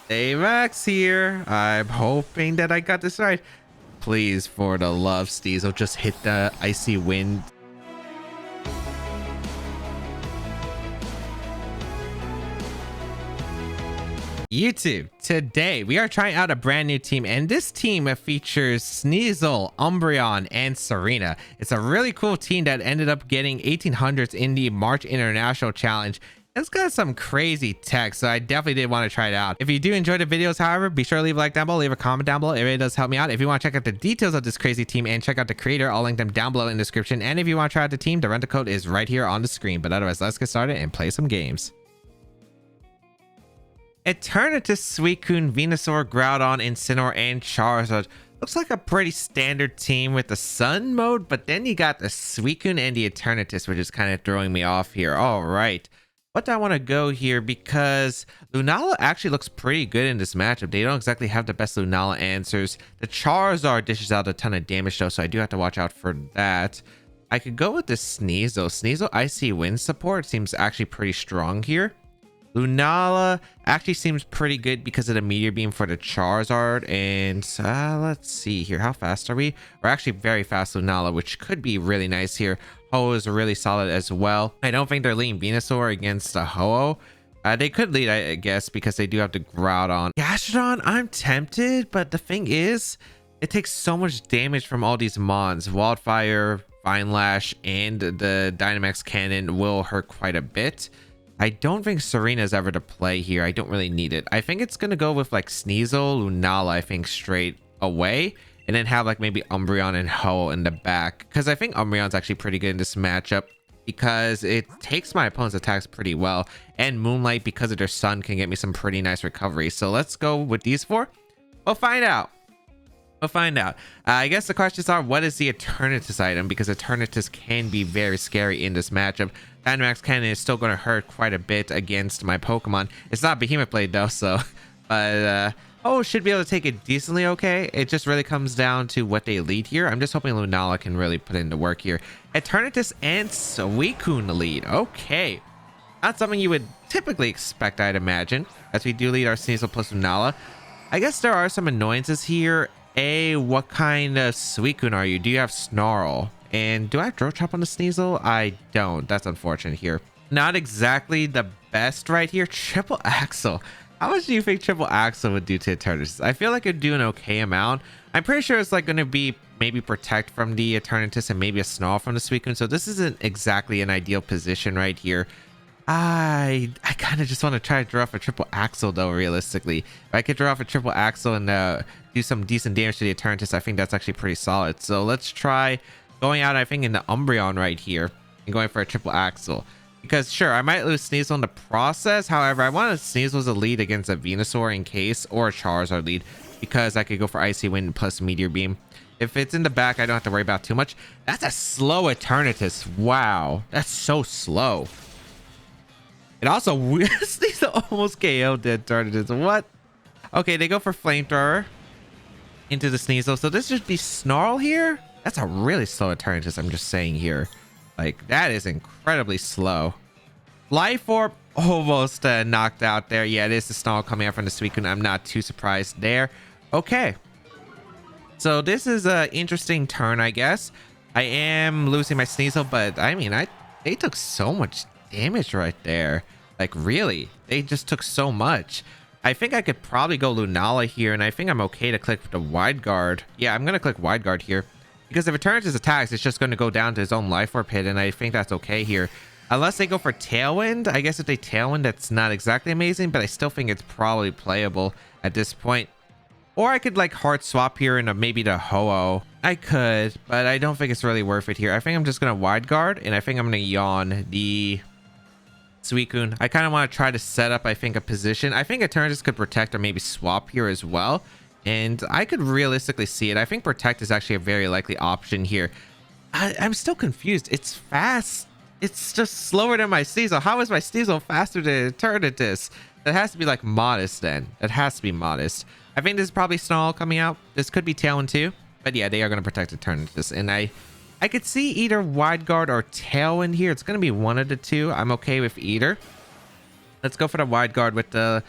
Hey Max here. I'm hoping that I got this right. Please, for the love, Sneasel, just hit the icy wind. YouTube, today we are trying out a brand new team, and this team features Sneasel, Umbreon, and Serena. It's a really cool team that ended up getting 1800s in the March International Challenge. It's got some crazy tech, so I definitely did want to try it out. If you do enjoy the videos, however, be sure to leave a like down below, leave a comment down below. It really does help me out. If you want to check out the details of this crazy team and check out the creator, I'll link them down below in the description. And if you want to try out the team, the rental code is right here on the screen. But otherwise, let's get started and play some games. Eternatus, Suicune, Venusaur, Groudon, Incineroar, and Charizard. Looks like a pretty standard team with the Sun mode, but then you got the Suicune and the Eternatus, which is kind of throwing me off here. All right. What do I want to go here? Because Lunala actually looks pretty good in this matchup. They don't exactly have the best Lunala answers. The Charizard dishes out a ton of damage though, so I do have to watch out for that. I could go with the Sneasel. Sneasel Icy Wind support seems actually pretty strong here. Lunala actually seems pretty good because of the Meteor Beam for the Charizard. And let's see here. How fast are we? We're actually very fast, Lunala, which could be really nice here. Ho is really solid as well. I don't think they're leading Venusaur against a Ho. They could lead, I guess, because they do have the Groudon. Gastrodon, I'm tempted, but the thing is, it takes so much damage from all these mons. Wildfire, Vine Lash, and the Dynamax Cannon will hurt quite a bit. I don't think Serena's ever to play here. I don't really need it. I think it's going to go with like Sneasel, Lunala, I think straight away. And then have like maybe Umbreon and Ho in the back. Because I think Umbreon's actually pretty good in this matchup. Because it takes my opponent's attacks pretty well. And Moonlight, because of their Sun, can get me some pretty nice recovery. So let's go with these four. We'll find out. We'll find out. I guess the questions are, what is the Eternatus item? Because Eternatus can be very scary in this matchup. Dynamax Cannon is still going to hurt quite a bit against my Pokemon. It's not Behemoth Blade though, so... But, should be able to take it decently okay. It just really comes down to what they lead here. I'm just hoping Lunala can really put in the work here. Eternatus and Suicune lead. Okay. Not something you would typically expect, I'd imagine, as we do lead our Sneasel plus Lunala. I guess there are some annoyances here. What kind of Suicune are you? Do you have Snarl? And do I have Draw Chop on the Sneasel? I don't. That's unfortunate here. Not exactly the best right here. Triple Axle. How much do you think Triple Axle would do to Eternatus? I feel like it'd do an okay amount. I'm pretty sure it's like going to be maybe Protect from the Eternatus and maybe a Snarl from the Suicune. So this isn't exactly an ideal position right here. I kind of just want to try to draw off a Triple Axle though, realistically. If I could draw off a Triple Axle and do some decent damage to the Eternatus, I think that's actually pretty solid. So let's try going out, I think, in the Umbreon right here and going for a Triple Axle. Because sure, I might lose Sneasel in the process. However, I wanted Sneasel as a lead against a Venusaur in case, or a Charizard lead, because I could go for Icy Wind plus Meteor Beam. If it's in the back, I don't have to worry about too much. That's a slow Eternatus. Wow, that's so slow. It also Sneasel almost KO'd the Eternatus. What? Okay, they go for Flamethrower into the Sneasel. So this should be Snarl here. That's a really slow Eternatus, I'm just saying here. Like, that is incredibly slow. Life Orb almost knocked out there. Yeah, it is the Snarl coming out from the Suicune. I'm not too surprised there. Okay. So this is an interesting turn, I guess. I am losing my Sneasel, but I mean, they took so much damage right there. Like, really? They just took so much. I think I could probably go Lunala here, and I think I'm okay to click the Wide Guard. Yeah, I'm going to click Wide Guard here. Because if it turns his attacks, it's just going to go down to his own Life Orb hit, and I think that's okay here. Unless they go for Tailwind. I guess if they Tailwind, that's not exactly amazing, but I still think it's probably playable at this point. Or I could like hard swap here into maybe the Ho-Oh. I could, but I don't think it's really worth it here. I think I'm just going to Wide Guard, and I think I'm going to Yawn the Suicune. I kind of want to try to set up, I think, a position. I think Eternatus could Protect or maybe swap here as well. And I could realistically see it. I think Protect is actually a very likely option here. I'm still confused. It's fast. It's just slower than my Sneasel. How is my Sneasel faster than Eternatus? That has to be like modest then. That has to be modest. I think this is probably Snarl coming out. This could be Tailwind too. But yeah, they are going to Protect Eternatus. And I could see either Wide Guard or Tailwind here. It's going to be one of the two. I'm okay with either. Let's go for the Wide Guard with the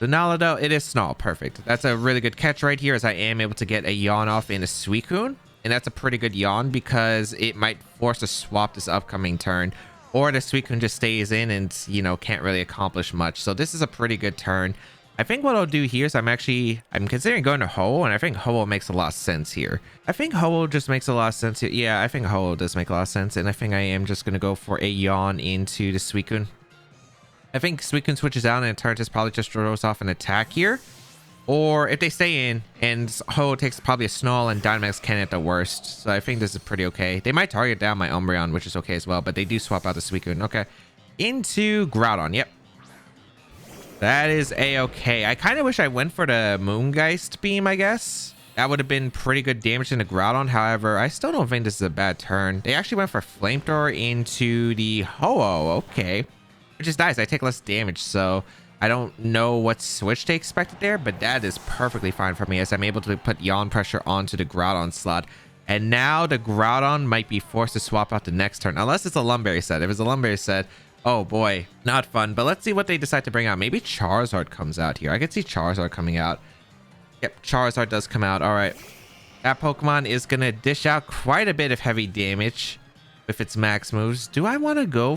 Lunala though, it is Snarl. Perfect. That's a really good catch right here, as I am able to get a Yawn off in a Suicune. And that's a pretty good Yawn because it might force a swap this upcoming turn. Or the Suicune just stays in and, you know, can't really accomplish much. So this is a pretty good turn. I think what I'll do here is I'm considering going to Ho-Oh, and I think Ho-Oh makes a lot of sense here. I think Ho-Oh just makes a lot of sense here. Yeah, I think Ho-Oh does make a lot of sense, and I think I am just going to go for a Yawn into the Suicune. I think Suicune switches out and Eternatus probably just throws off an attack here. Or if they stay in, and Ho-Oh takes probably a Snarl and Dynamax can at the worst. So I think this is pretty okay. They might target down my Umbreon, which is okay as well, but they do swap out the Suicune. Okay. Into Groudon. Yep. That is a-okay. I kind of wish I went for the Moongeist beam, I guess. That would have been pretty good damage in the Groudon. However, I still don't think this is a bad turn. They actually went for Flamethrower into the Ho-Oh. Okay. Which is nice. I take less damage, so I don't know what switch they expected there, but that is perfectly fine for me, as I'm able to put Yawn pressure onto the Groudon slot. And now the Groudon might be forced to swap out the next turn, unless it's a Lumberry set. If it's a Lumberry set, oh boy, not fun. But let's see what they decide to bring out. Maybe Charizard comes out here. I could see Charizard coming out. Yep, Charizard does come out. All right. That Pokemon is going to dish out quite a bit of heavy damage with its max moves. Do I want to go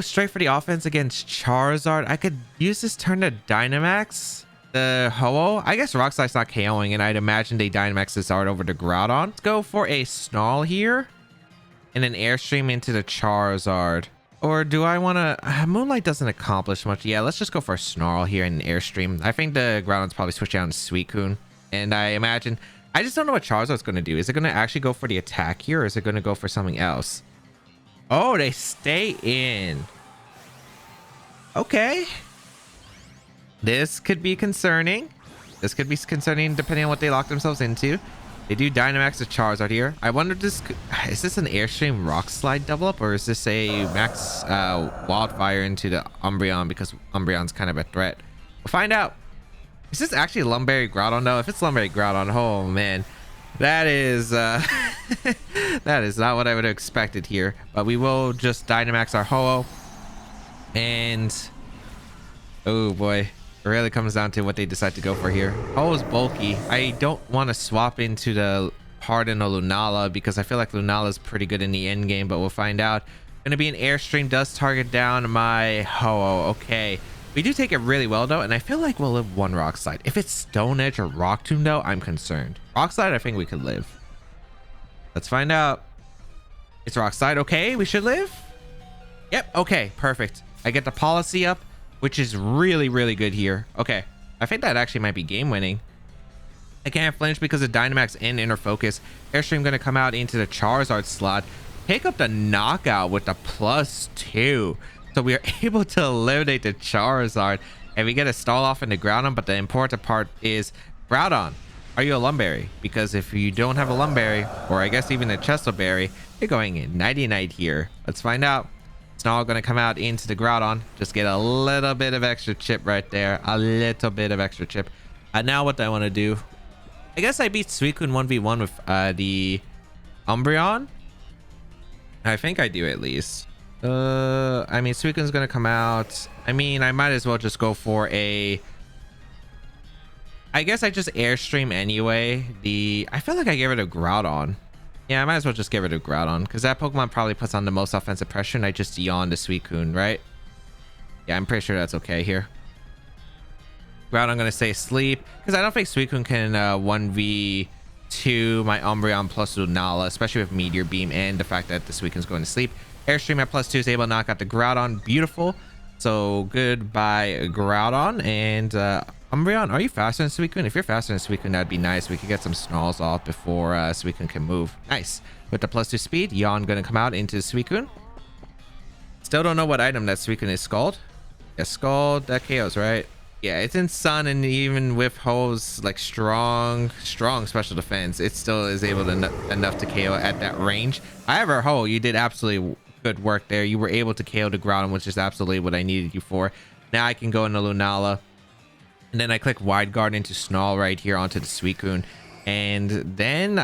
straight for the offense against Charizard? I could use this turn to Dynamax the Ho-Oh. I guess Rock Slide's not KOing, and I'd imagine they Dynamax this Zard over to Groudon. Let's go for a Snarl here and an Airstream into the Charizard. Or do I want to... Moonlight doesn't accomplish much. Yeah, let's just go for a Snarl here and an Airstream. I think the Groudon's probably switch out to Suicune. And I imagine... I just don't know what Charizard's going to do. Is it going to actually go for the attack here, or is it going to go for something else? Oh, they stay in. Okay. This could be concerning. This could be concerning depending on what they lock themselves into. They do Dynamax the Charizard here. I wonder, is this an Airstream Rock Slide double up, or is this a Max Wildfire into the Umbreon, because Umbreon's kind of a threat? We'll find out. Is this actually Lumberry Groudon though? If it's Lumberry Groudon, oh man, that is that is not what I would have expected here. But we will just Dynamax our Ho-Oh, and oh boy, it really comes down to what they decide to go for here. Ho-Oh's bulky. I don't want to swap into the Harden or Lunala, because I feel like Lunala is pretty good in the end game, but we'll find out. Gonna be an Airstream, does target down my Ho-Oh. Okay. We do take it really well though, and I feel like we'll live one Rock Slide. If it's Stone Edge or Rock Tomb though, I'm concerned. Rock Slide, I think we could live. Let's find out. It's Rock Slide. Okay, we should live. Yep. Okay, perfect. I get the policy up, which is really, really good here. Okay, I think that actually might be game winning. I can't flinch because of Dynamax and Inner Focus. Airstream gonna come out into the Charizard slot. Pick up the knockout with the +2. So we are able to eliminate the Charizard, and we get a stall off in the Groudon. But the important part is, Groudon, are you a Lumberry? Because if you don't have a Lumberry, or I guess even a Cheselberry, you're going in nighty-night here. Let's find out. Snarl going to come out into the Groudon. Just get a little bit of extra chip right there. A little bit of extra chip. Now what do I want to do? I guess I beat Suicune 1v1 with the Umbreon. I think I do at least. I mean, Suicune's gonna come out. I mean, I might as well just go for a... I guess I just Airstream anyway. I feel like I gave it a Groudon. Yeah, I might as well just give it a Groudon, because that Pokemon probably puts on the most offensive pressure, and I just yawned to Suicune, right? Yeah, I'm pretty sure that's okay here. Groudon gonna stay asleep, because I don't think Suicune can 1v2 my Umbreon plus Lunala, especially with Meteor Beam and the fact that the Suicune's going to sleep. Airstream at +2 is able to knock out the Groudon. Beautiful. So goodbye Groudon. And Umbreon, are you faster than Suicune? If you're faster than Suicune, that'd be nice. We could get some Snarls off before Suicune can move. Nice. With the +2 speed, Yawn gonna come out into Suicune. Still don't know what item that Suicune is. Scald? Yeah, Scald. That KOs, right? Yeah, it's in Sun, and even with Ho's like strong special defense, it still is able to enough to KO at that range. However, Ho, you did absolutely good work there. You were able to KO the Groudon, which is absolutely what I needed you for. Now I can go into Lunala, and then I click Wide Guard into Snarl right here onto the Suicune, and then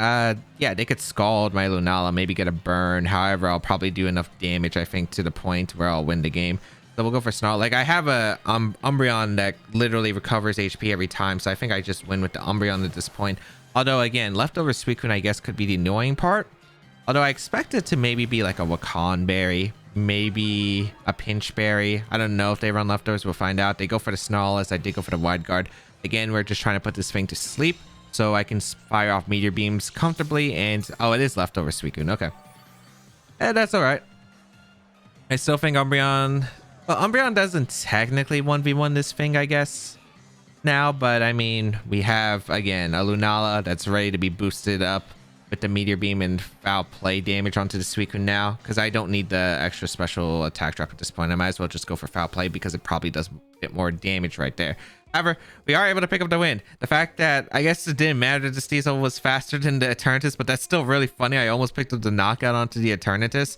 yeah, they could Scald my Lunala, maybe get a burn. However, I'll probably do enough damage, I think, to the point where I'll win the game. So we'll go for Snarl. Like, I have a Umbreon that literally recovers HP every time, so I think I just win with the Umbreon at this point. Although, again, leftover Suicune, I guess, could be the annoying part. Although I expect it to maybe be like a Wakan Berry, maybe a Pinch Berry. I don't know if they run leftovers. We'll find out. They go for the Snarl, as I did go for the Wide Guard. Again, we're just trying to put this thing to sleep so I can fire off Meteor Beams comfortably. And, oh, it is leftover Suicune. Okay. That's all right. I still think Umbreon... Well, Umbreon doesn't technically 1v1 this thing, I guess, now. But, I mean, we have, again, a Lunala that's ready to be boosted up with the Meteor Beam and Foul Play damage onto the Suicune now. Because I don't need the extra special attack drop at this point. I might as well just go for Foul Play because it probably does a bit more damage right there. However, we are able to pick up the win. The fact that, I guess it didn't matter that the Sneasel was faster than the Eternatus, but that's still really funny. I almost picked up the knockout onto the Eternatus.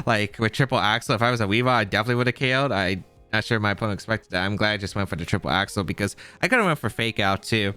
Like with triple axle, if I was a Weavile, I definitely would have KO'd. I'm not sure my opponent expected that. I'm glad I just went for the triple axle because I could have went for fake out too,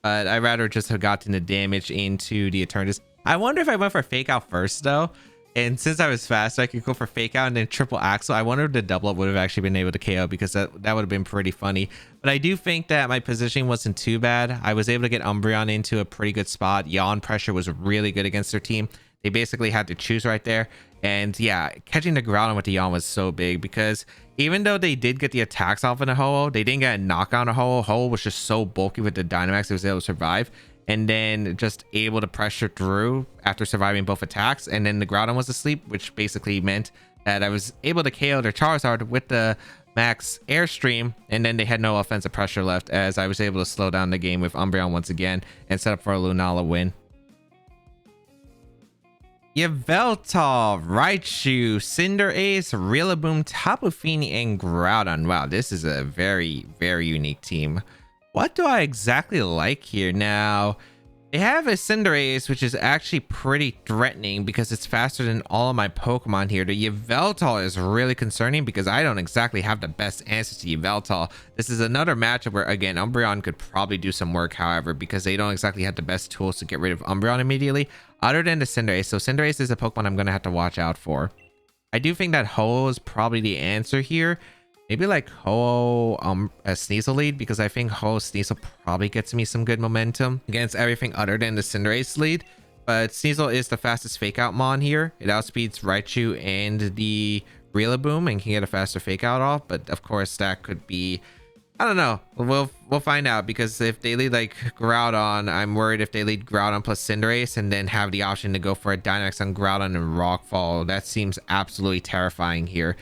but I'd rather just have gotten the damage into the Eternatus. I wonder if I went for fake out first though, and since I was fast, I could go for fake out and then triple axle. I wonder if the double up would have actually been able to KO because that would have been pretty funny. But I do think that my positioning wasn't too bad. I was able to get Umbreon into a pretty good spot. Yawn pressure was really good against their team. They basically had to choose right there. And yeah, catching the Groudon with the Yawn was so big because even though they did get the attacks off in a Ho-Oh, they didn't get a knockout on a Ho-Oh. Ho-Oh was just so bulky with the Dynamax, it was able to survive. And then just able to pressure through after surviving both attacks. And then the Groudon was asleep, which basically meant that I was able to KO their Charizard with the max Airstream. And then they had no offensive pressure left as I was able to slow down the game with Umbreon once again and set up for a Lunala win. Yveltal, Raichu, Cinderace, Rillaboom, Tapu Fini, and Groudon. Wow, this is a very, very unique team. What do I exactly like here? Now, they have a Cinderace, which is actually pretty threatening because it's faster than all of my Pokemon here. The Yveltal is really concerning because I don't exactly have the best answers to Yveltal. This is another matchup where, again, Umbreon could probably do some work, however, because they don't exactly have the best tools to get rid of Umbreon immediately, other than the Cinderace. So Cinderace is a Pokemon I'm going to have to watch out for. I do think that Ho-Oh is probably the answer here. Maybe like Ho-Oh a Sneasel lead because I think Ho-Oh Sneasel probably gets me some good momentum against everything other than the Cinderace lead. But Sneasel is the fastest fake out mon here. It outspeeds Raichu and the Rillaboom and can get a faster fake out off. But of course that could be, I don't know. We'll find out because if they lead like Groudon, I'm worried if they lead Groudon plus Cinderace and then have the option to go for a Dynamax on Groudon and Rockfall. That seems absolutely terrifying here.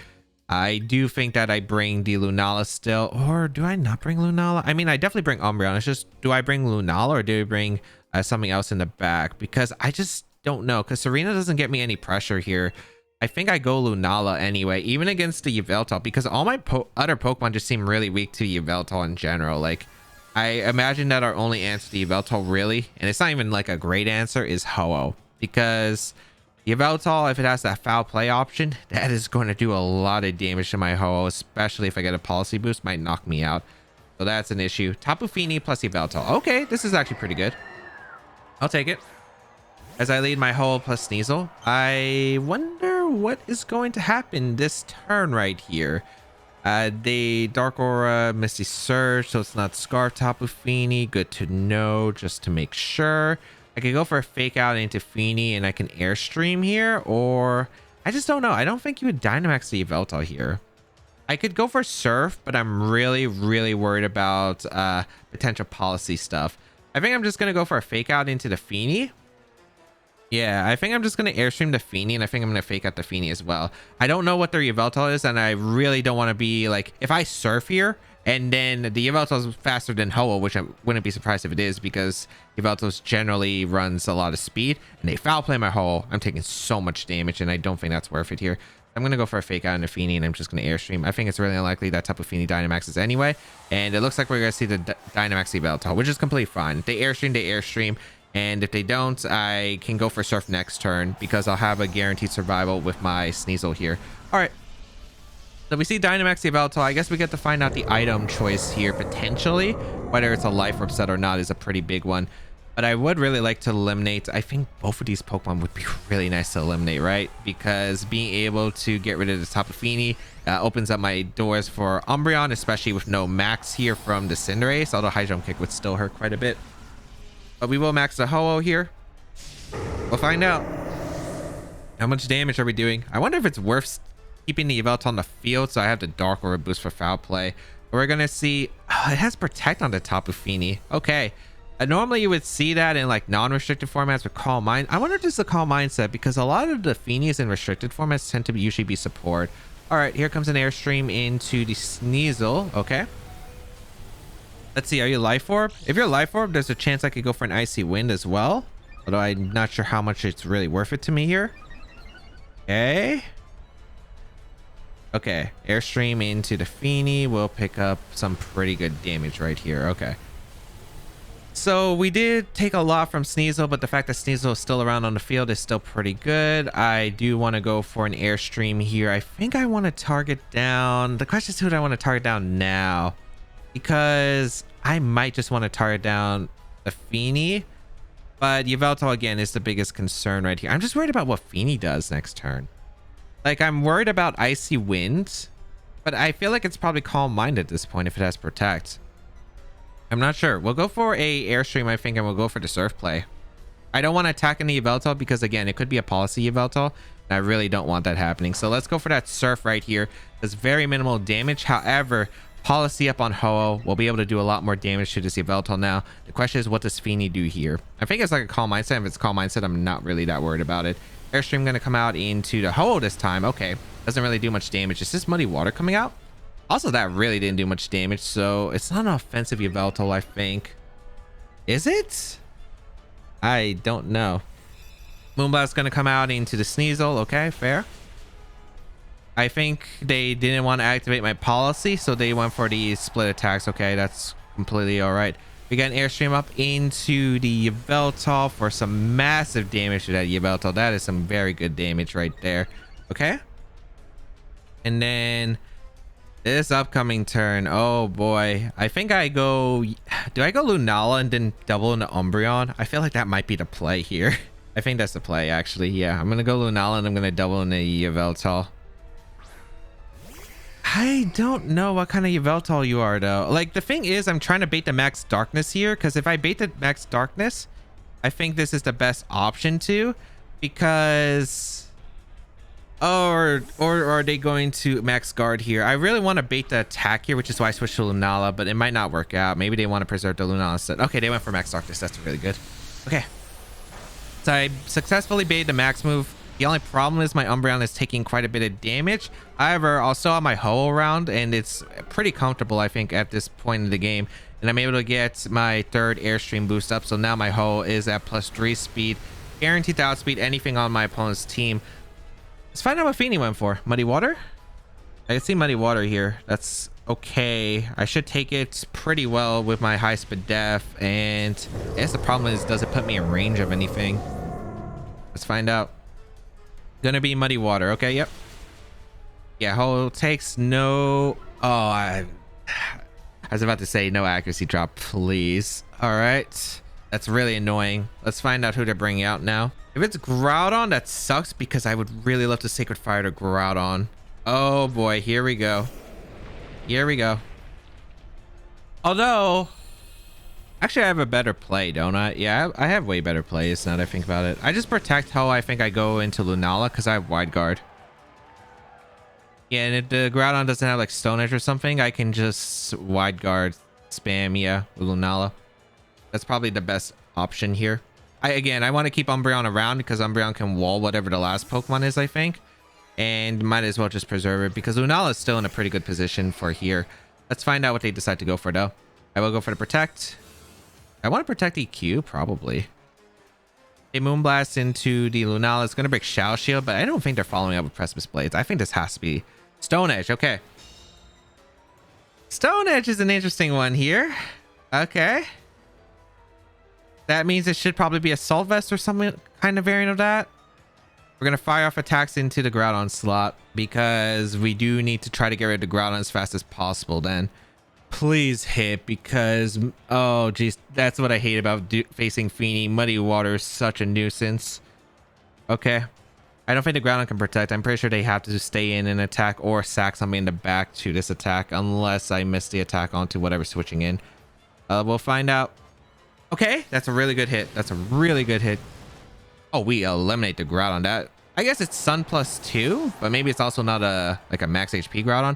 I do think that I bring the Lunala still, or do I not bring Lunala? I mean, I definitely bring Umbreon. It's just, do I bring Lunala or do I bring something else in the back? Because I just don't know, because Serena doesn't get me any pressure here. I think I go Lunala anyway, even against the Yveltal, because all my other Pokemon just seem really weak to Yveltal in general. Like, I imagine that our only answer to Yveltal really, and it's not even like a great answer, is Ho-Oh. Because Yveltal, if it has that foul play option, that is going to do a lot of damage to my Ho-Oh, especially if I get a policy boost, might knock me out. So that's an issue. Tapu Fini plus Yveltal. Okay, this is actually pretty good. I'll take it. As I lead my Ho-Oh plus Sneasel, I wonder what is going to happen this turn right here. They Dark Aura, Misty Surge, so it's not Scarf Tapu Fini. Good to know, just to make sure. I could go for a fake out into Fini and I can Airstream here, or I just don't know. I don't think you would Dynamax the Yveltal here. I could go for Surf, but I'm really, really worried about potential policy stuff. I think I'm just going to go for a fake out into the Fini. Yeah, I think I'm just going to Airstream the Fini, and I think I'm going to fake out the Fini as well. I don't know what their Yveltal is, and I really don't want to be like, if I Surf here, and then the Yveltal is faster than Ho-Oh, which I wouldn't be surprised if it is because Yveltal generally runs a lot of speed, and they foul play my Ho-Oh. I'm taking so much damage, and I don't think that's worth it here. I'm going to go for a fake out into Fini, and I'm just going to Airstream. I think it's really unlikely that Tapu Fini Dynamaxes anyway, and it looks like we're going to see the Dynamax Yveltal, which is completely fine. If they Airstream, and if they don't, I can go for Surf next turn because I'll have a guaranteed survival with my Sneasel here. All right. So we see Dynamax Yveltal. I guess we get to find out the item choice here potentially. Whether it's a life orb set or not is a pretty big one. But I would really like to eliminate. I think both of these Pokemon would be really nice to eliminate, right? Because being able to get rid of the Tapu Fini opens up my doors for Umbreon, especially with no max here from the Cinderace. Although High Jump Kick would still hurt quite a bit. But we will max the Ho-Oh here. We'll find out. How much damage are we doing? I wonder if it's worth keeping the Yveltal on the field so I have the Dark Aura boost for Foul Play. We're going to see... Oh, it has Protect on the Tapu Fini. Okay. Normally you would see that in like non-restricted formats with Calm Mind. I wonder if this is a Calm Mindset because a lot of the Finis in restricted formats tend to usually be support. All right, here comes an Airstream into the Sneasel. Okay. Let's see. Are you Life Orb? If you're Life Orb, there's a chance I could go for an Icy Wind as well. Although I'm not sure how much it's really worth it to me here. Okay. Okay. Airstream into the Fini. We'll pick up some pretty good damage right here. Okay. So we did take a lot from Sneasel, but the fact that Sneasel is still around on the field is still pretty good. I do want to go for an Airstream here. I think I want to target down... The question is, who do I want to target down now? Because I might just want to target down the Fini. But Yveltal, again, is the biggest concern right here. I'm just worried about what Fini does next turn. Like, I'm worried about Icy Wind. But I feel like it's probably Calm Mind at this point if it has Protect. I'm not sure. We'll go for a Airstream, I think, and we'll go for the Surf Play. I don't want to attack any Yveltal because, again, it could be a Policy Yveltal, and I really don't want that happening. So let's go for that Surf right here. Does very minimal damage. However, Policy up on Ho-Oh will be able to do a lot more damage to this Yveltal now. The question is, what does Fini do here? I think it's like a Calm Mindset. If it's Calm Mindset, I'm not really that worried about it. Airstream going to come out into the Ho-Oh this time. Okay. Doesn't really do much damage. Is this Muddy Water coming out? Also, that really didn't do much damage, so it's not an offensive Yveltal, I think. Is it? I don't know. Moonblast's going to come out into the Sneasel. Okay, fair. I think they didn't want to activate my Policy, so they went for the split attacks. Okay, that's completely all right. We got an Airstream up into the Yveltal for some massive damage to that Yveltal. That is some very good damage right there. Okay. And then... this upcoming turn, oh boy. I think I go... Do I go Lunala and then double into Umbreon? I feel like that might be the play here. I think that's the play, actually. Yeah, I'm going to go Lunala and I'm going to double into Yveltal. I don't know what kind of Yveltal you are, though. Like, the thing is, I'm trying to bait the Max Darkness here. Because if I bait the Max Darkness, I think this is the best option too. Because... Or are they going to max guard here? I really want to bait the attack here, which is why I switched to Lunala, but it might not work out. Maybe they want to preserve the Lunala instead. Okay, they went for Max Darkness. That's really good. Okay. So I successfully baited the max move. The only problem is my Umbreon is taking quite a bit of damage. However, I'll still have my Ho around, and it's pretty comfortable, I think, at this point in the game. And I'm able to get my third Airstream boost up, so now my Ho is at +3 speed. Guaranteed to outspeed anything on my opponent's team. Let's find out what Fini went for. Muddy Water? I can see Muddy Water here. That's okay. I should take it pretty well with my high speed def. And I guess the problem is, does it put me in range of anything? Let's find out. Gonna be Muddy Water. Okay, yep. Yeah, Ho takes no... Oh, I was about to say no accuracy drop, please. All right. That's really annoying. Let's find out who they're bringing out now. If it's Groudon, that sucks because I would really love to Sacred Fire to Groudon. Oh boy, here we go. Here we go. Although, actually I have a better play, don't I? Yeah, I have way better plays now that I think about it. I just protect Ho. I think I go into Lunala because I have Wide Guard. Yeah, and if the Groudon doesn't have like Stone Edge or something, I can just Wide Guard spam, yeah, with Lunala. That's probably the best option here. Again, I want to keep Umbreon around because Umbreon can wall whatever the last Pokemon is, I think. And might as well just preserve it because Lunala is still in a pretty good position for here. Let's find out what they decide to go for, though. I will go for the Protect. I want to protect EQ, probably. A Moonblast into the Lunala. It's going to break Shadow Shield, but I don't think they're following up with Precipice Blades. I think this has to be Stone Edge. Okay. Stone Edge is an interesting one here. Okay. That means it should probably be Assault Vest or some kind of variant of that. We're going to fire off attacks into the Groudon slot because we do need to try to get rid of the Groudon as fast as possible then. Please hit, because oh geez, that's what I hate about facing Feeny. Muddy water is such a nuisance. Okay, I don't think the ground can protect. I'm pretty sure they have to stay in and attack or sack something in the back to this attack, unless I miss the attack onto whatever's switching in. We'll find out. Okay, that's a really good hit. That's a really good hit. Oh, we eliminate the Groudon. That, I guess it's Sun +2, but maybe it's also not a like a max HP Groudon.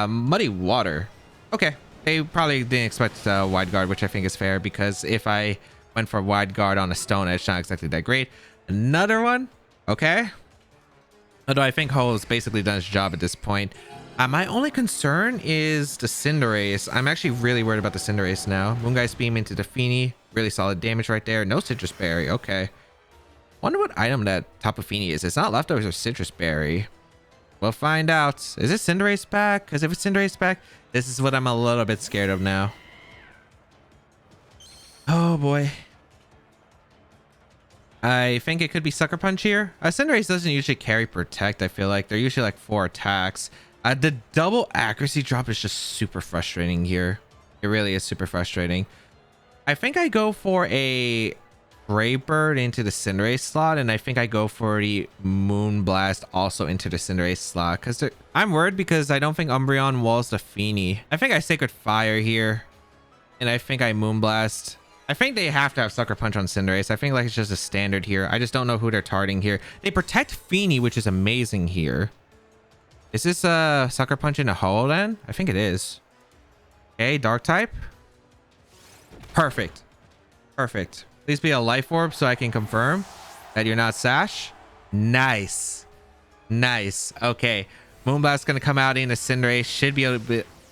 Muddy water. Okay, they probably didn't expect wide guard, which I think is fair, because if I went for wide guard on a stone, it's not exactly that great. Another one. Okay. Although I think Ho has basically done his job at this point. My only concern is the Cinderace. I'm actually really worried about the Cinderace now. Moongeist Beam into the Feeny. Really solid damage right there. No Citrus Berry. Okay. Wonder what item that Tapu Fini is. It's not Leftovers or Citrus Berry. We'll find out. Is it Cinderace back? Because if it's Cinderace back, this is what I'm a little bit scared of now. Oh boy. I think it could be Sucker Punch here. Cinderace doesn't usually carry Protect. I feel like they're usually like 4 attacks. The double accuracy drop is just super frustrating here. It really is super frustrating. I think I go for a Brave Bird into the Cinderace slot, and I think I go for the Moonblast also into the Cinderace slot, because I'm worried because I don't think Umbreon walls the Feeny. I think I Sacred Fire here, and I think I Moonblast. I think they have to have Sucker Punch on Cinderace. I think like it's just a standard here. I just don't know who they're targeting here. They protect Feeny, which is amazing here. Is this a Sucker Punch in a Ho then? I think it is. Okay, Dark type. Perfect. Perfect. Please be a Life Orb so I can confirm that you're not Sash. Nice. Nice. Okay. Moonblast's going to come out into Cinderace. Should be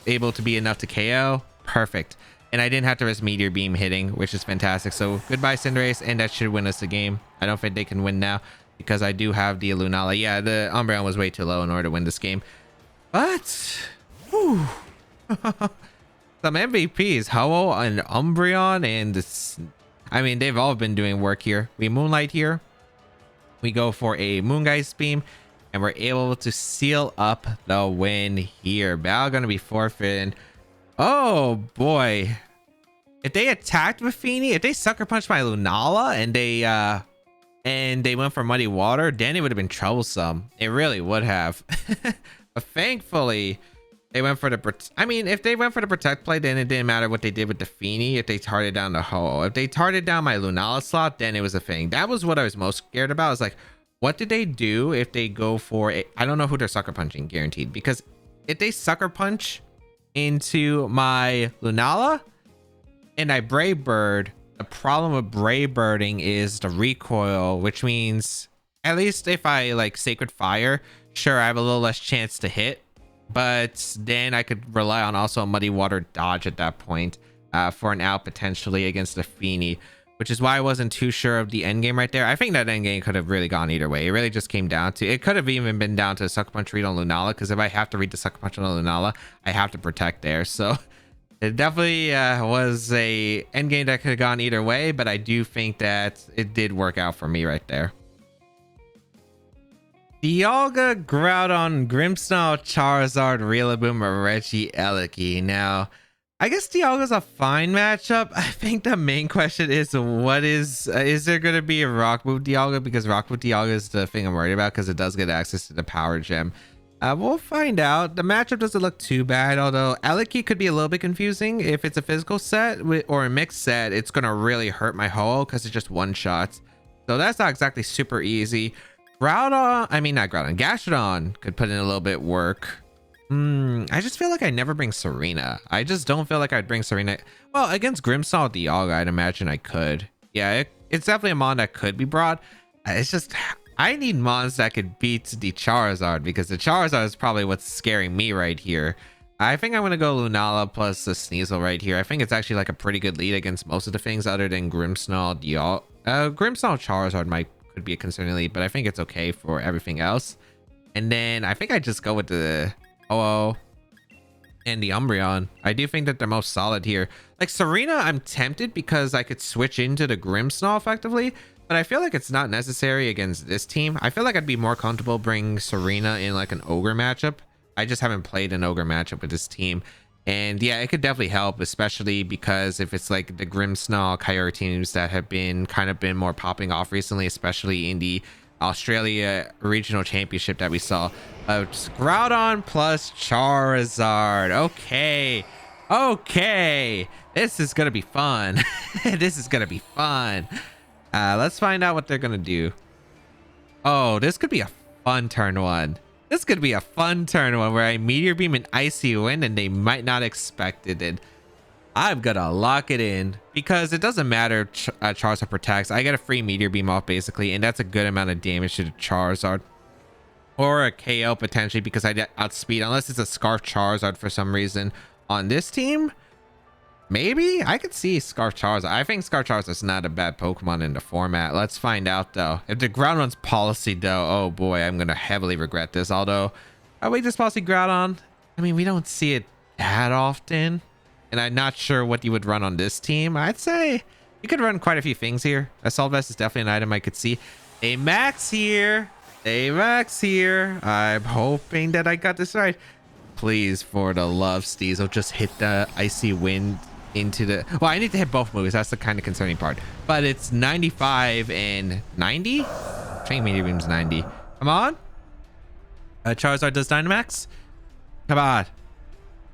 able to be enough to KO. Perfect. And I didn't have to risk Meteor Beam hitting, which is fantastic. So goodbye, Cinderace. And that should win us the game. I don't think they can win now, because I do have the Lunala. Yeah, the Umbreon was way too low in order to win this game. But, whew. Some MVPs, Ho and Umbreon, and this, I mean, they've all been doing work here. We Moonlight here. We go for a Moongeist Beam, and we're able to seal up the win here. Battle gonna be forfeited. Oh boy. If they attacked with Feeny, if they Sucker Punched my Lunala and they went for Muddy Water, then it would have been troublesome. It really would have. But thankfully, they went for the... I mean, if they went for the Protect play, then it didn't matter what they did with the Feeny. If they targeted down the Ho. If they targeted down my Lunala slot, then it was a thing. That was what I was most scared about. I was like, what did they do if they go for... I don't know who they're Sucker Punching, guaranteed. Because if they Sucker Punch into my Lunala and I Brave Bird... The problem with Brave Birding is the recoil, which means at least if I like Sacred Fire, sure, I have a little less chance to hit, but then I could rely on also a Muddy Water dodge at that point for an out potentially against the Feeny, which is why I wasn't too sure of the end game right there. I think that end game could have really gone either way. It really just came down to, it could have even been down to a Sucker Punch read on Lunala, because if I have to read the Sucker Punch on Lunala, I have to protect there. So it definitely was a end game that could have gone either way, but I do think that it did work out for me right there. Dialga, Groudon, Grimmsnarl, Charizard, Rillaboom, or Regieleki. Now, I guess Dialga's a fine matchup. I think the main question is, what is there going to be a Rock Move Dialga? Because Rock Move Dialga is the thing I'm worried about, because it does get access to the Power Gem. We'll find out. The matchup doesn't look too bad, although Eleki could be a little bit confusing. If it's a physical set or a mixed set, it's going to really hurt my Ho because it's just one shots. So that's not exactly super easy. Groudon, I mean, not Groudon, Gastrodon could put in a little bit work. I just feel like I never bring Serena. I just don't feel like I'd bring Serena. Well, against Grimmsnarl Dialga, I'd imagine I could. Yeah, it's definitely a mon that could be brought. It's just... I need mons that could beat the Charizard, because the Charizard is probably what's scaring me right here. I think I'm going to go Lunala plus the Sneasel right here. I think it's actually like a pretty good lead against most of the things other than Grimmsnarl Grimmsnarl Charizard could be a concerning lead, but I think it's okay for everything else. And then I think I just go with the Ho-Oh and the Umbreon. I do think that they're most solid here. Like Serena, I'm tempted because I could switch into the Grimmsnarl effectively, but I feel like it's not necessary against this team. I feel like I'd be more comfortable bringing Serena in like an Ogre matchup. I just haven't played an Ogre matchup with this team. And yeah, it could definitely help, especially because if it's like the Grimmsnarl Kyogre teams that have been more popping off recently, especially in the Australia regional championship that we saw. Groudon plus Charizard. Okay, this is gonna be fun. This is gonna be fun. Let's find out what they're gonna do. Oh, this could be a fun turn one. This could be a fun turn one where I Meteor Beam and Icy Wind and they might not expect it. And I'm gonna lock it in because it doesn't matter. Charizard protects. I get a free Meteor Beam off basically, and that's a good amount of damage to the Charizard. Or a KO potentially because I get outspeed, unless it's a Scarf Charizard for some reason. On this team, maybe I could see Scarf Charizard. I think Scarf Charizard is not a bad Pokemon in the format. Let's find out though. If the Groudon's policy though, oh boy, I'm gonna heavily regret this. Although, we just policy Groudon. I mean, we don't see it that often, and I'm not sure what you would run on this team. I'd say you could run quite a few things here. Assault Vest is definitely an item I could see. A Max here. A Max here. I'm hoping that I got this right. Please, for the love, Sneasel, just hit the Icy Wind into the... Well, I need to hit both moves. That's the kind of concerning part. But it's 95 and 90? I think Meteor Beam's 90. Come on. Charizard does Dynamax. Come on.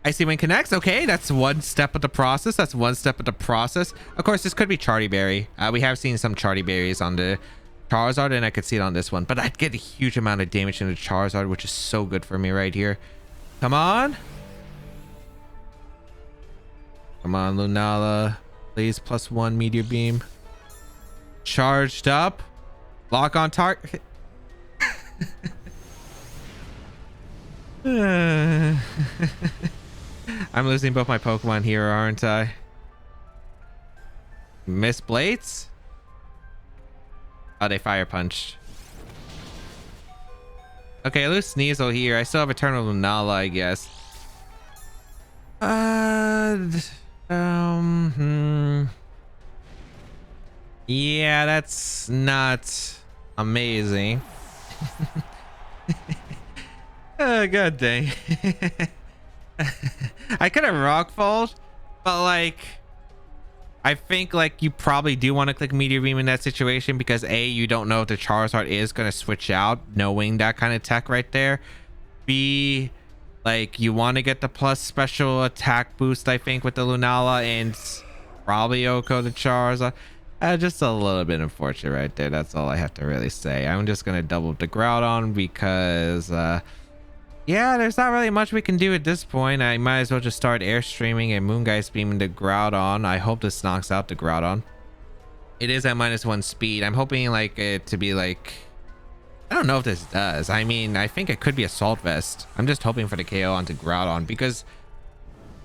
Icy Wind connects. Okay, that's one step of the process. That's one step of the process. Of course, this could be Charty Berry. We have seen some Charty Berries on the Charizard, and I could see it on this one. But I'd get a huge amount of damage into Charizard, which is so good for me right here. Come on. Come on, Lunala. Please, +1 Meteor Beam. Charged up. Lock on target. I'm losing both my Pokemon here, aren't I? Miss Blades? Oh, they Fire Punched. Okay, I lose Sneasel here. I still have Eternal Lunala, I guess. Yeah, that's not amazing. Oh, god dang. I could have Rock Fault, but like, I think like you probably do want to click Meteor Beam in that situation because A, you don't know if the Charizard is going to switch out knowing that kind of tech right there. B, like you want to get the plus special attack boost, I think, with the Lunala, and probably Oko the Charizard. Just a little bit unfortunate right there. That's all I have to really say. I'm just going to double the Groudon because yeah, there's not really much we can do at this point. I might as well just start Airstreaming and Moongeist Beaming the Groudon. I hope this knocks out the Groudon. It is at -1 speed. I'm hoping like it to be like, I don't know if this does. I mean, I think it could be Assault Vest. I'm just hoping for the KO onto Groudon because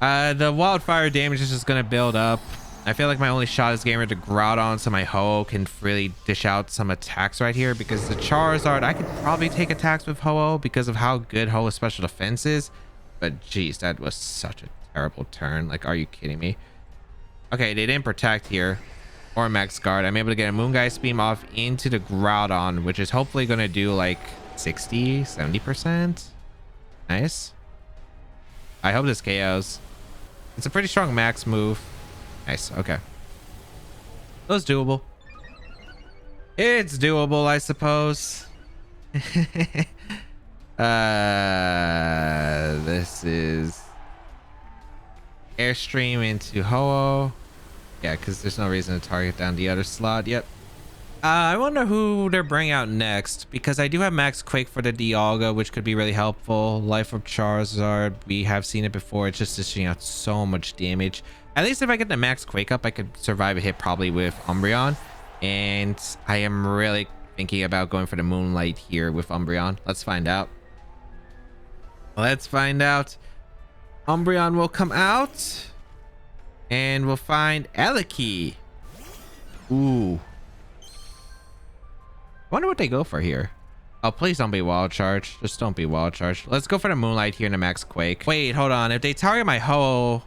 the Wildfire damage is just going to build up. I feel like my only shot is getting rid of Groudon so my Ho-Oh can really dish out some attacks right here because the Charizard, I could probably take attacks with Ho-Oh because of how good Ho-Oh's special defense is. But geez, that was such a terrible turn. Like, are you kidding me? Okay, they didn't protect here or Max Guard. I'm able to get a Moongeist Beam off into the Groudon, which is hopefully going to do like 60-70%. Nice. I hope this KOs. It's a pretty strong max move. Nice. Okay. That was doable. It's doable, I suppose. This is Airstream into Ho-Oh. Yeah, because there's no reason to target down the other slot. Yep. I wonder who they're bringing out next because I do have Max Quake for the Dialga, which could be really helpful. Life of Charizard, we have seen it before. It's just dishing out so much damage. At least if I get the Max Quake up, I could survive a hit probably with Umbreon. And I am really thinking about going for the Moonlight here with Umbreon. Let's find out. Let's find out. Umbreon will come out. And we'll find Eliki. Ooh. I wonder what they go for here. Oh, please don't be Wild Charge. Just don't be Wild Charge. Let's go for the Moonlight here in the Max Quake. Wait, hold on. If they target my Ho-Oh...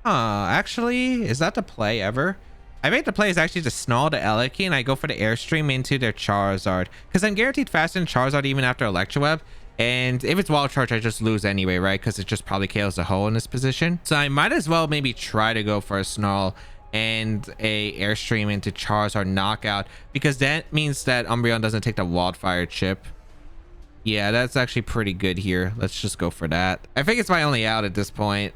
actually, is that the play ever? I think the play is actually to Snarl the Eliki and I go for the Airstream into their Charizard. Because I'm guaranteed faster than Charizard even after Electroweb. And if it's wild charge, I just lose anyway, right? Because it just probably KOs the hole in this position. So I might as well maybe try to go for a Snarl and a Airstream into Charizard knockout, because that means that Umbreon doesn't take the Wildfire chip. Yeah, that's actually pretty good here. Let's just go for that. I think it's my only out at this point.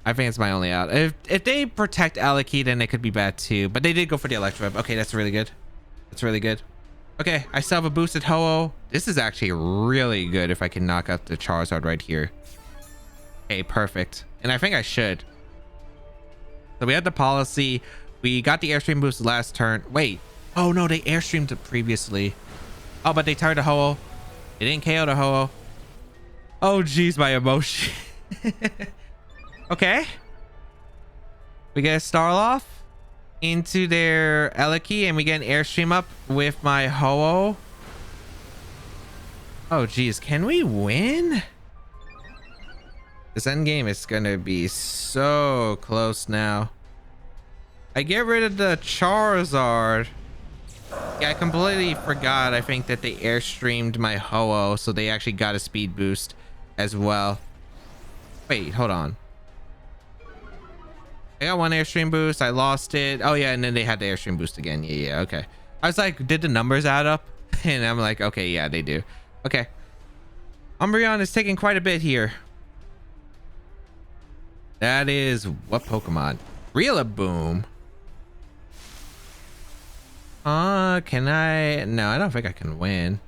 I think it's my only out. If they protect Alakee, then it could be bad too. But they did go for the Electroweb. Okay, that's really good. That's really good. Okay, I still have a boosted Ho-Oh. This is actually really good if I can knock out the Charizard right here. Okay, perfect. And I think I should. So we had the policy. We got the Airstream boost last turn. Wait. Oh no, they Airstreamed it previously. Oh, but they tired the Ho-Oh. They didn't KO the Ho-Oh. Oh geez, my emotion. Okay. We get a Starloff into their Alakee, and we get an Airstream up with my Ho-Oh. Oh geez, can we win? This endgame is gonna be so close now. I get rid of the Charizard. Yeah, I completely forgot. I think that they Airstreamed my Ho-Oh, so they actually got a speed boost as well. Wait, hold on. I got one Airstream boost. I lost it. Oh yeah, and then they had the Airstream boost again. Yeah, okay. I was like, did the numbers add up? And I'm like, okay, yeah, they do. Okay. Umbreon is taking quite a bit here. That is what Pokemon? Rillaboom. Can I? No, I don't think I can win.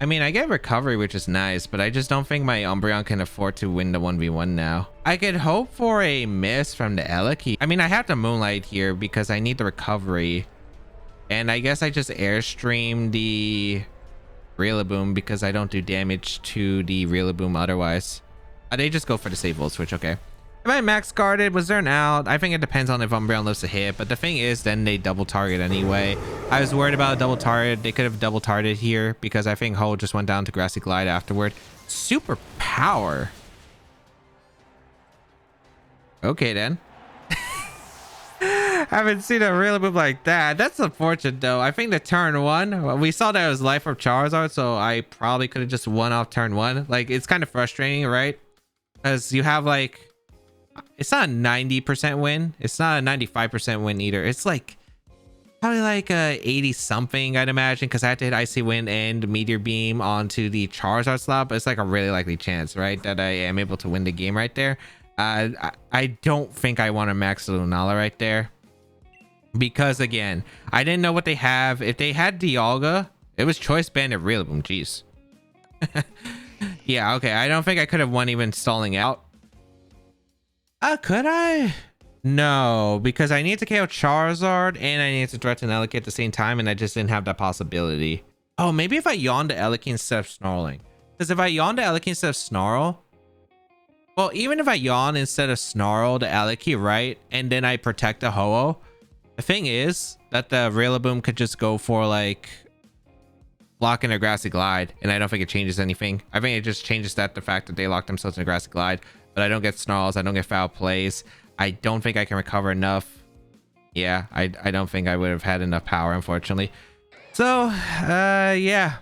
I mean, I get recovery, which is nice, but I just don't think my Umbreon can afford to win the 1v1 now. I could hope for a miss from the Alakee. I mean, I have the Moonlight here because I need the recovery. And I guess I just Airstream the Rillaboom because I don't do damage to the Rillaboom otherwise. They just go for the save volt switch, okay. If I max guarded, was there an out? I think it depends on if Umbreon lives a hit, but the thing is, then they double target anyway. I was worried about a double target. They could have double targeted here because I think Ho just went down to Grassy Glide afterward. Super power. Okay then. Haven't seen a Rillaboom like that. That's unfortunate though. I think the turn one, we saw that it was Life Orb Charizard, so I probably could have just won off turn one. Like, it's kind of frustrating, right? Because you have like, it's not a 90% win. It's not a 95% win either. It's like probably like a 80 something, I'd imagine, because I had to hit Icy Wind and Meteor Beam onto the Charizard slot. But it's like a really likely chance, right, that I am able to win the game right there. I don't think I want to max Lunala right there because, again, I didn't know what they have. If they had Dialga, it was Choice Banded Rillaboom. Jeez. Yeah, okay. I don't think I could have won even stalling out. Could I? No, because I need to KO Charizard and I need to threaten Alakee at the same time, and I just didn't have that possibility. Oh, maybe if I yawn to Alakee instead of snarling. Because if I yawn to Alakee instead of snarl, well, even if I yawn instead of snarl to Alakee, right, and then I protect the Ho-Oh, the thing is that the Rillaboom could just go for like locking a Grassy Glide, and I don't think it changes anything. I think it just changes the fact that they lock themselves in a Grassy Glide. But I don't get snarls. I don't get foul plays. I don't think I can recover enough. Yeah, I don't think I would have had enough power, unfortunately. So, yeah.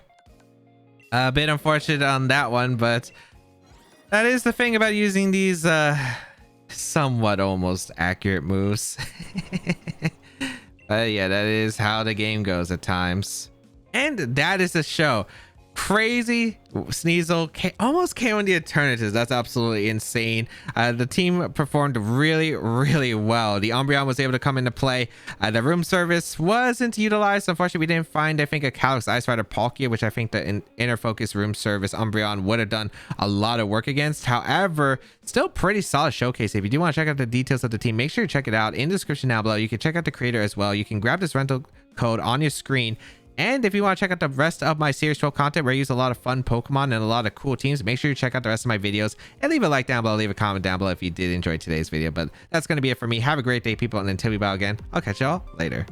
A bit unfortunate on that one, but that is the thing about using these somewhat almost accurate moves. But yeah, that is how the game goes at times. And that is the show. Crazy Sneasel almost came in the Eternatus. That's absolutely insane. The team performed really well. The Umbreon was able to come into play. The room service wasn't utilized. Unfortunately, we didn't find, I think, a Calyx Ice Rider Palkia, which I think the inner focus room service Umbreon would have done a lot of work against. However, still pretty solid showcase. If you do want to check out the details of the team, make sure you check it out in the description down below. You can check out the creator as well. You can grab this rental code on your screen. And if you want to check out the rest of my Series 12 content where I use a lot of fun Pokemon and a lot of cool teams, make sure you check out the rest of my videos and leave a like down below, leave a comment down below if you did enjoy today's video. But that's going to be it for me. Have a great day, people, and until we battle again, I'll catch y'all later.